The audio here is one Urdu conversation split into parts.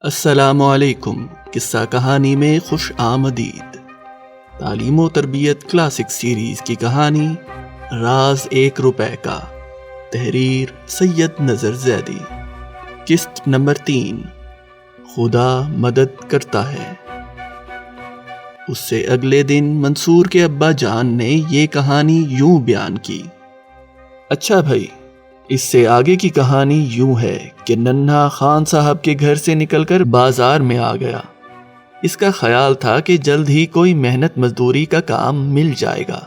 السلام علیکم۔ قصہ کہانی میں خوش آمدید۔ تعلیم و تربیت کلاسک سیریز کی کہانی راز 1 روپے کا، تحریر سید نظر زیدی، قسط نمبر 3۔ خدا مدد کرتا ہے۔ اس سے اگلے دن منصور کے ابا جان نے یہ کہانی یوں بیان کی۔ اچھا بھائی، اس سے آگے کی کہانی یوں ہے کہ ننھا خان صاحب کے گھر سے نکل کر بازار میں آ گیا۔ اس کا خیال تھا کہ جلد ہی کوئی محنت مزدوری کا کام مل جائے گا۔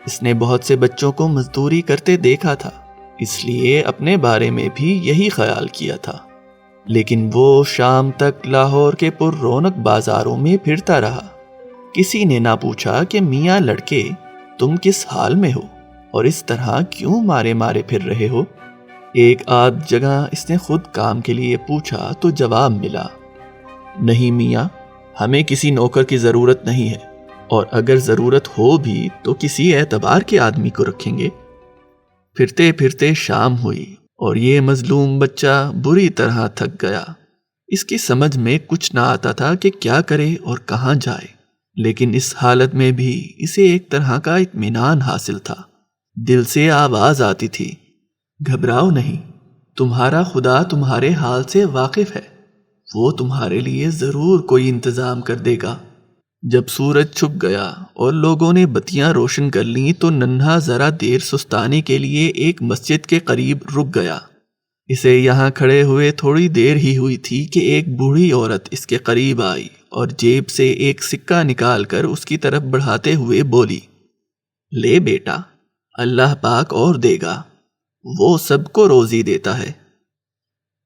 اس نے بہت سے بچوں کو مزدوری کرتے دیکھا تھا، اس لیے اپنے بارے میں بھی یہی خیال کیا تھا۔ لیکن وہ شام تک لاہور کے پر رونق بازاروں میں پھرتا رہا۔ کسی نے نہ پوچھا کہ میاں لڑکے تم کس حال میں ہو اور اس طرح کیوں مارے مارے پھر رہے ہو؟ ایک آدھ جگہ اس نے خود کام کے لیے پوچھا تو جواب ملا، نہیں میاں، ہمیں کسی نوکر کی ضرورت نہیں ہے، اور اگر ضرورت ہو بھی تو کسی اعتبار کے آدمی کو رکھیں گے۔ پھرتے پھرتے شام ہوئی اور یہ مظلوم بچہ بری طرح تھک گیا۔ اس کی سمجھ میں کچھ نہ آتا تھا کہ کیا کرے اور کہاں جائے، لیکن اس حالت میں بھی اسے ایک طرح کا اطمینان حاصل تھا۔ دل سے آواز آتی تھی، گھبراؤ نہیں، تمہارا خدا تمہارے حال سے واقف ہے، وہ تمہارے لیے ضرور کوئی انتظام کر دے گا۔ جب سورج چھپ گیا اور لوگوں نے بتیاں روشن کر لیں تو ننھا ذرا دیر سستانے کے لیے ایک مسجد کے قریب رک گیا۔ اسے یہاں کھڑے ہوئے تھوڑی دیر ہی ہوئی تھی کہ ایک بوڑھی عورت اس کے قریب آئی اور جیب سے ایک سکہ نکال کر اس کی طرف بڑھاتے ہوئے بولی، لے بیٹا، اللہ پاک اور دے گا، وہ سب کو روزی دیتا ہے۔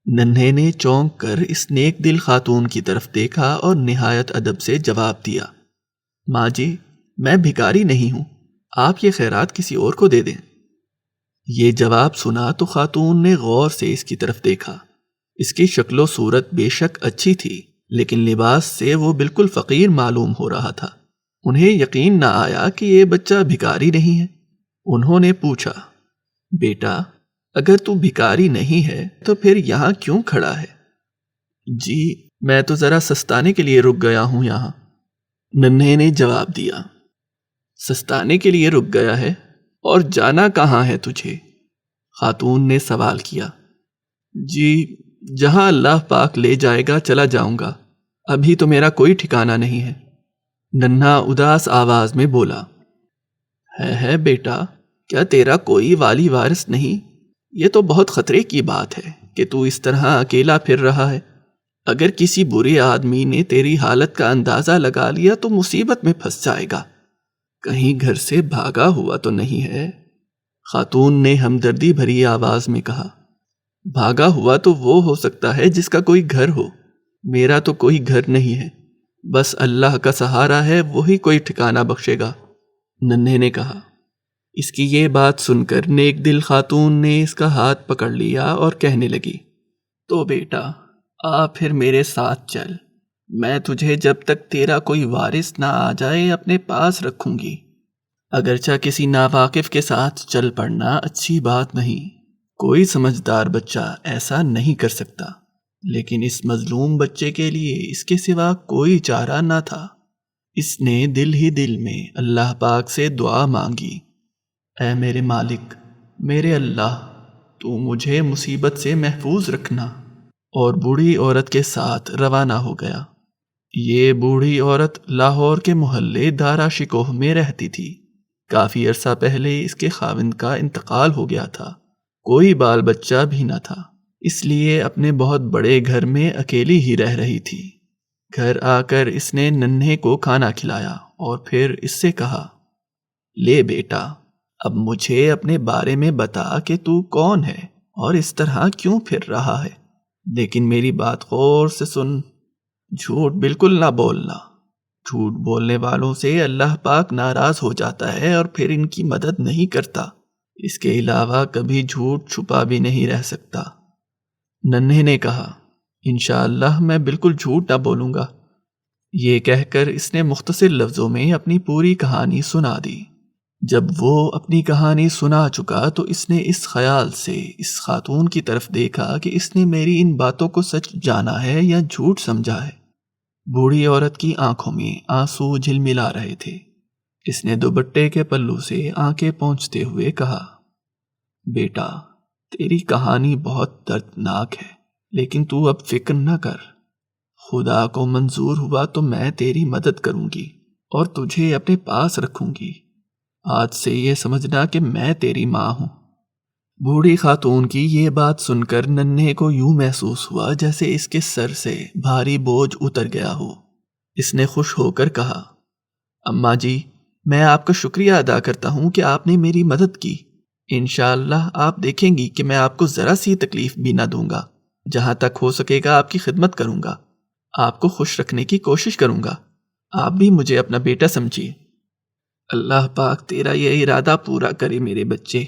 ننھے نے چونک کر اس نیک دل خاتون کی طرف دیکھا اور نہایت ادب سے جواب دیا، ماں جی، میں بھکاری نہیں ہوں، آپ یہ خیرات کسی اور کو دے دیں۔ یہ جواب سنا تو خاتون نے غور سے اس کی طرف دیکھا۔ اس کی شکل و صورت بے شک اچھی تھی، لیکن لباس سے وہ بالکل فقیر معلوم ہو رہا تھا۔ انہیں یقین نہ آیا کہ یہ بچہ بھکاری نہیں ہے۔ انہوں نے پوچھا، بیٹا، اگر تو بھکاری نہیں ہے تو پھر یہاں کیوں کھڑا ہے؟ جی، میں تو ذرا سستانے کے لیے رک گیا ہوں یہاں، ننھے نے جواب دیا۔ سستانے کے لیے رک گیا ہے اور جانا کہاں ہے تجھے؟ خاتون نے سوال کیا۔ جی، جہاں اللہ پاک لے جائے گا چلا جاؤں گا، ابھی تو میرا کوئی ٹھکانہ نہیں ہے، ننھا اداس آواز میں بولا۔ ہے بیٹا، کیا تیرا کوئی والی وارث نہیں؟ یہ تو بہت خطرے کی بات ہے کہ تو اس طرح اکیلا پھر رہا ہے۔ اگر کسی برے آدمی نے تیری حالت کا اندازہ لگا لیا تو مصیبت میں پھنس جائے گا۔ کہیں گھر سے بھاگا ہوا تو نہیں ہے؟ خاتون نے ہمدردی بھری آواز میں کہا، بھاگا ہوا تو وہ ہو سکتا ہے جس کا کوئی گھر ہو، میرا تو کوئی گھر نہیں ہے، بس اللہ کا سہارا ہے، وہی کوئی ٹھکانہ بخشے گا، ننھے نے کہا۔ اس کی یہ بات سن کر نیک دل خاتون نے اس کا ہاتھ پکڑ لیا اور کہنے لگی، تو بیٹا آ پھر میرے ساتھ چل، میں تجھے جب تک تیرا کوئی وارث نہ آ جائے اپنے پاس رکھوں گی۔ اگرچہ کسی ناواقف کے ساتھ چل پڑنا اچھی بات نہیں، کوئی سمجھدار بچہ ایسا نہیں کر سکتا، لیکن اس مظلوم بچے کے لیے اس کے سوا کوئی چارہ نہ تھا۔ اس نے دل ہی دل میں اللہ پاک سے دعا مانگی، اے میرے مالک، میرے اللہ، تو مجھے مصیبت سے محفوظ رکھنا، اور بوڑھی عورت کے ساتھ روانہ ہو گیا۔ یہ بوڑھی عورت لاہور کے محلے دارا شکوہ میں رہتی تھی۔ کافی عرصہ پہلے اس کے خاوند کا انتقال ہو گیا تھا، کوئی بال بچہ بھی نہ تھا، اس لیے اپنے بہت بڑے گھر میں اکیلی ہی رہ رہی تھی۔ گھر آ کر اس نے ننھے کو کھانا کھلایا اور پھر اس سے کہا، لے بیٹا، اب مجھے اپنے بارے میں بتا کہ تو کون ہے اور اس طرح کیوں پھر رہا ہے، لیکن میری بات غور سے سن، جھوٹ بالکل نہ بولنا، جھوٹ بولنے والوں سے اللہ پاک ناراض ہو جاتا ہے اور پھر ان کی مدد نہیں کرتا، اس کے علاوہ کبھی جھوٹ چھپا بھی نہیں رہ سکتا۔ ننھے نے کہا، انشاءاللہ میں بالکل جھوٹ نہ بولوں گا۔ یہ کہہ کر اس نے مختصر لفظوں میں اپنی پوری کہانی سنا دی۔ جب وہ اپنی کہانی سنا چکا تو اس نے اس خیال سے اس خاتون کی طرف دیکھا کہ اس نے میری ان باتوں کو سچ جانا ہے یا جھوٹ سمجھا ہے۔ بوڑھی عورت کی آنکھوں میں آنسو جھلملا رہے تھے۔ اس نے دوپٹے کے پلو سے آنکھیں پونچھتے ہوئے کہا، بیٹا، تیری کہانی بہت دردناک ہے، لیکن تو اب فکر نہ کر۔ خدا کو منظور ہوا تو میں تیری مدد کروں گی اور تجھے اپنے پاس رکھوں گی۔ آج سے یہ سمجھنا کہ میں تیری ماں ہوں۔ بوڑھی خاتون کی یہ بات سن کر ننھے کو یوں محسوس ہوا جیسے اس کے سر سے بھاری بوجھ اتر گیا ہو۔ اس نے خوش ہو کر کہا، اماں جی، میں آپ کا شکریہ ادا کرتا ہوں کہ آپ نے میری مدد کی۔ انشاءاللہ آپ دیکھیں گی کہ میں آپ کو ذرا سی تکلیف بھی نہ دوں گا۔ جہاں تک ہو سکے گا آپ کی خدمت کروں گا، آپ کو خوش رکھنے کی کوشش کروں گا۔ آپ بھی مجھے اپنا بیٹا سمجھیے۔ اللہ پاک تیرا یہ ارادہ پورا کرے میرے بچے۔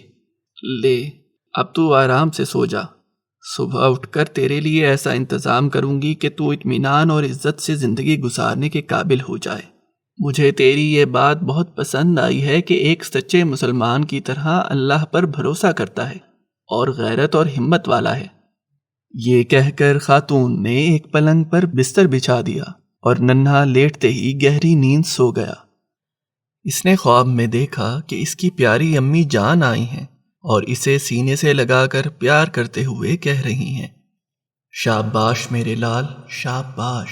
لے، اب تو آرام سے سو جا۔ صبح اٹھ کر تیرے لیے ایسا انتظام کروں گی کہ تو اطمینان اور عزت سے زندگی گزارنے کے قابل ہو جائے۔ مجھے تیری یہ بات بہت پسند آئی ہے کہ ایک سچے مسلمان کی طرح اللہ پر بھروسہ کرتا ہے اور غیرت اور ہمت والا ہے۔ یہ کہہ کر خاتون نے ایک پلنگ پر بستر بچھا دیا اور ننھا لیٹتے ہی گہری نیند سو گیا۔ اس نے خواب میں دیکھا کہ اس کی پیاری امی جان آئی ہیں اور اسے سینے سے لگا کر پیار کرتے ہوئے کہہ رہی ہیں، شاباش میرے لال، شاباش۔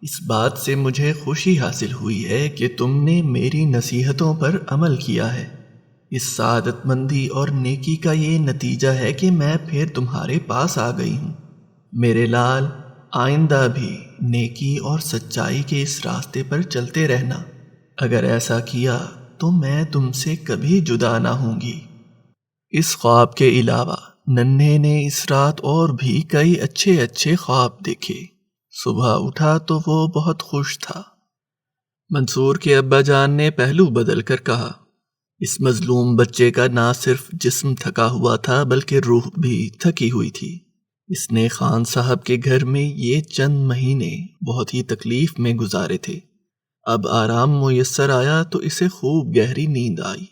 اس بات سے مجھے خوشی حاصل ہوئی ہے کہ تم نے میری نصیحتوں پر عمل کیا ہے۔ اس سعادت مندی اور نیکی کا یہ نتیجہ ہے کہ میں پھر تمہارے پاس آ گئی ہوں۔ میرے لال، آئندہ بھی نیکی اور سچائی کے اس راستے پر چلتے رہنا۔ اگر ایسا کیا تو میں تم سے کبھی جدا نہ ہوں گی۔ اس خواب کے علاوہ ننھے نے اس رات اور بھی کئی اچھے اچھے خواب دیکھے۔ صبح اٹھا تو وہ بہت خوش تھا۔ منصور کے ابا جان نے پہلو بدل کر کہا، اس مظلوم بچے کا نہ صرف جسم تھکا ہوا تھا بلکہ روح بھی تھکی ہوئی تھی۔ اس نے خان صاحب کے گھر میں یہ چند مہینے بہت ہی تکلیف میں گزارے تھے۔ اب آرام میسر آیا تو اسے خوب گہری نیند آئی۔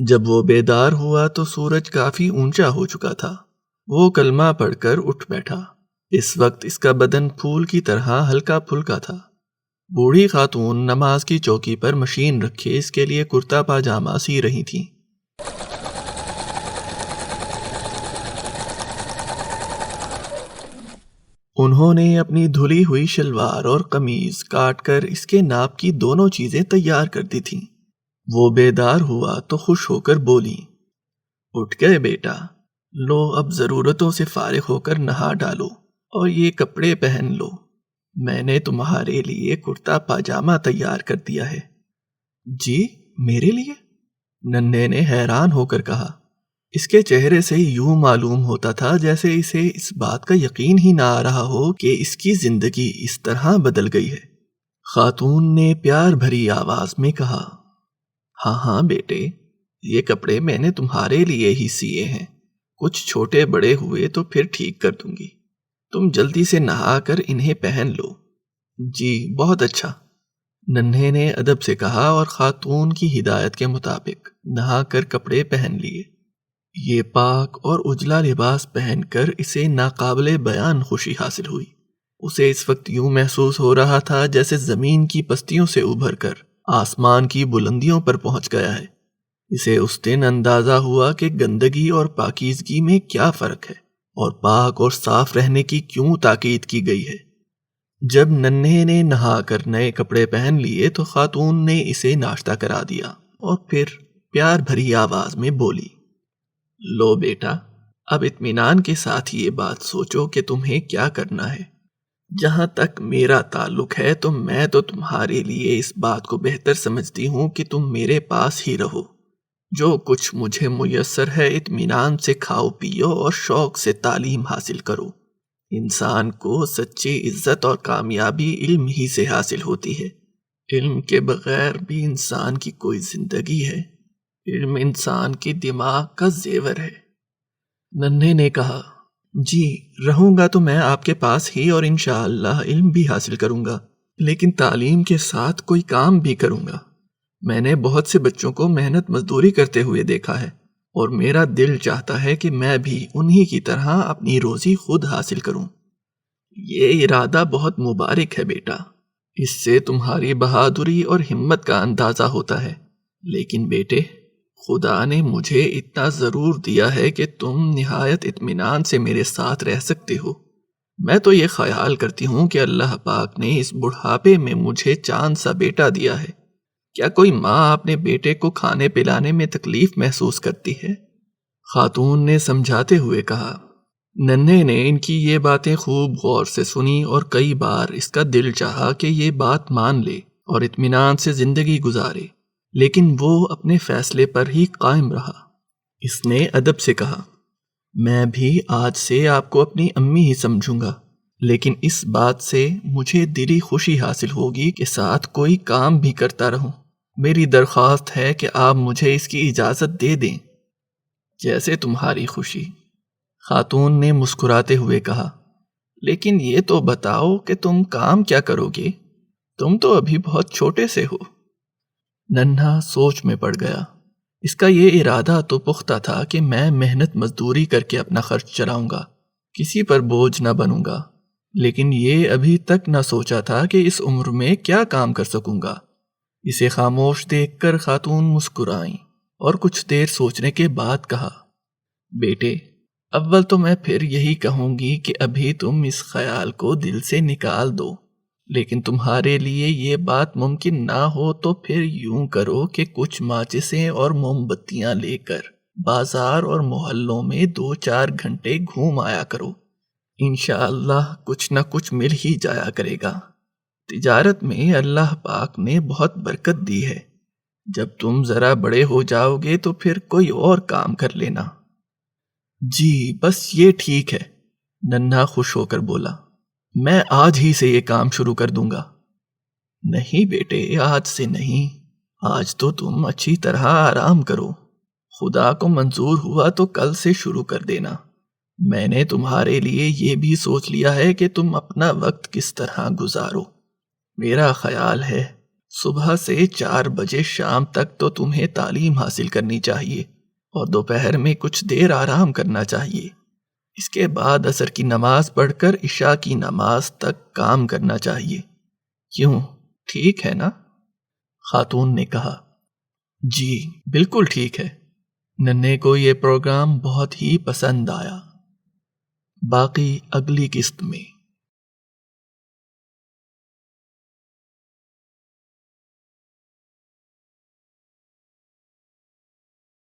جب وہ بیدار ہوا تو سورج کافی اونچا ہو چکا تھا۔ وہ کلمہ پڑھ کر اٹھ بیٹھا۔ اس وقت اس کا بدن پھول کی طرح ہلکا پھلکا تھا۔ بوڑھی خاتون نماز کی چوکی پر مشین رکھے اس کے لیے کرتا پاجامہ سی رہی تھیں۔ انہوں نے اپنی دھلی ہوئی شلوار اور قمیض کاٹ کر اس کے ناپ کی دونوں چیزیں تیار کر دی تھیں۔ وہ بیدار ہوا تو خوش ہو کر بولی، اٹھ گئے بیٹا، لو اب ضرورتوں سے فارغ ہو کر نہا ڈالو اور یہ کپڑے پہن لو۔ میں نے تمہارے لیے کرتا پاجامہ تیار کر دیا ہے۔ جی، میرے لیے؟ ننھے نے حیران ہو کر کہا۔ اس کے چہرے سے یوں معلوم ہوتا تھا جیسے اسے اس بات کا یقین ہی نہ آ رہا ہو کہ اس کی زندگی اس طرح بدل گئی ہے۔ خاتون نے پیار بھری آواز میں کہا، ہاں ہاں بیٹے، یہ کپڑے میں نے تمہارے لیے ہی سیے ہیں۔ کچھ چھوٹے بڑے ہوئے تو پھر ٹھیک کر دوں گی۔ تم جلدی سے نہا کر انہیں پہن لو۔ جی، بہت اچھا، ننھے نے ادب سے کہا اور خاتون کی ہدایت کے مطابق نہا کر کپڑے پہن لیے۔ یہ پاک اور اجلا لباس پہن کر اسے ناقابل بیان خوشی حاصل ہوئی۔ اسے اس وقت یوں محسوس ہو رہا تھا جیسے زمین کی پستیوں سے ابھر کر آسمان کی بلندیوں پر پہنچ گیا ہے۔ اسے اس دن اندازہ ہوا کہ گندگی اور پاکیزگی میں کیا فرق ہے اور پاک اور صاف رہنے کی کیوں تاکید کی گئی ہے۔ جب ننھے نے نہا کر نئے کپڑے پہن لیے تو خاتون نے اسے ناشتہ کرا دیا اور پھر پیار بھری آواز میں بولی، لو بیٹا، اب اطمینان کے ساتھ یہ بات سوچو کہ تمہیں کیا کرنا ہے۔ جہاں تک میرا تعلق ہے تو میں تو تمہارے لیے اس بات کو بہتر سمجھتی ہوں کہ تم میرے پاس ہی رہو۔ جو کچھ مجھے میسر ہے اطمینان سے کھاؤ پیو اور شوق سے تعلیم حاصل کرو۔ انسان کو سچی عزت اور کامیابی علم ہی سے حاصل ہوتی ہے۔ علم کے بغیر بھی انسان کی کوئی زندگی ہے۔ علم انسان کے دماغ کا زیور ہے۔ ننھے نے کہا، جی، رہوں گا تو میں آپ کے پاس ہی اور انشاءاللہ علم بھی حاصل کروں گا، لیکن تعلیم کے ساتھ کوئی کام بھی کروں گا۔ میں نے بہت سے بچوں کو محنت مزدوری کرتے ہوئے دیکھا ہے، اور میرا دل چاہتا ہے کہ میں بھی انہی کی طرح اپنی روزی خود حاصل کروں۔ یہ ارادہ بہت مبارک ہے بیٹا، اس سے تمہاری بہادری اور ہمت کا اندازہ ہوتا ہے۔ لیکن بیٹے، خدا نے مجھے اتنا ضرور دیا ہے کہ تم نہایت اطمینان سے میرے ساتھ رہ سکتے ہو۔ میں تو یہ خیال کرتی ہوں کہ اللہ پاک نے اس بڑھاپے میں مجھے چاند سا بیٹا دیا ہے۔ کیا کوئی ماں اپنے بیٹے کو کھانے پلانے میں تکلیف محسوس کرتی ہے؟ خاتون نے سمجھاتے ہوئے کہا۔ ننھے نے ان کی یہ باتیں خوب غور سے سنی اور کئی بار اس کا دل چاہا کہ یہ بات مان لے اور اطمینان سے زندگی گزارے، لیکن وہ اپنے فیصلے پر ہی قائم رہا۔ اس نے ادب سے کہا، میں بھی آج سے آپ کو اپنی امی ہی سمجھوں گا، لیکن اس بات سے مجھے دلی خوشی حاصل ہوگی کہ ساتھ کوئی کام بھی کرتا رہوں۔ میری درخواست ہے کہ آپ مجھے اس کی اجازت دے دیں۔ جیسے تمہاری خوشی، خاتون نے مسکراتے ہوئے کہا، لیکن یہ تو بتاؤ کہ تم کام کیا کرو گے؟ تم تو ابھی بہت چھوٹے سے ہو۔ ننھا سوچ میں پڑ گیا۔ اس کا یہ ارادہ تو پختہ تھا کہ میں محنت مزدوری کر کے اپنا خرچ چلاؤں گا، کسی پر بوجھ نہ بنوں گا، لیکن یہ ابھی تک نہ سوچا تھا کہ اس عمر میں کیا کام کر سکوں گا۔ اسے خاموش دیکھ کر خاتون مسکرائیں اور کچھ دیر سوچنے کے بعد کہا، بیٹے، اول تو میں پھر یہی کہوں گی کہ ابھی تم اس خیال کو دل سے نکال دو، لیکن تمہارے لیے یہ بات ممکن نہ ہو تو پھر یوں کرو کہ کچھ ماچسیں اور موم بتیاں لے کر بازار اور محلوں میں 2-4 گھنٹے گھوم آیا کرو۔ انشاءاللہ کچھ نہ کچھ مل ہی جایا کرے گا۔ تجارت میں اللہ پاک نے بہت برکت دی ہے۔ جب تم ذرا بڑے ہو جاؤ گے تو پھر کوئی اور کام کر لینا۔ جی بس یہ ٹھیک ہے، ننھا خوش ہو کر بولا، میں آج ہی سے یہ کام شروع کر دوں گا۔ نہیں بیٹے، آج سے نہیں، آج تو تم اچھی طرح آرام کرو، خدا کو منظور ہوا تو کل سے شروع کر دینا۔ میں نے تمہارے لیے یہ بھی سوچ لیا ہے کہ تم اپنا وقت کس طرح گزارو۔ میرا خیال ہے صبح سے 4 بجے شام تک تو تمہیں تعلیم حاصل کرنی چاہیے اور دوپہر میں کچھ دیر آرام کرنا چاہیے۔ اس کے بعد عصر کی نماز پڑھ کر عشاء کی نماز تک کام کرنا چاہیے۔ کیوں، ٹھیک ہے نا؟ خاتون نے کہا، جی بالکل ٹھیک ہے۔ ننھے کو یہ پروگرام بہت ہی پسند آیا۔ باقی اگلی قسط میں۔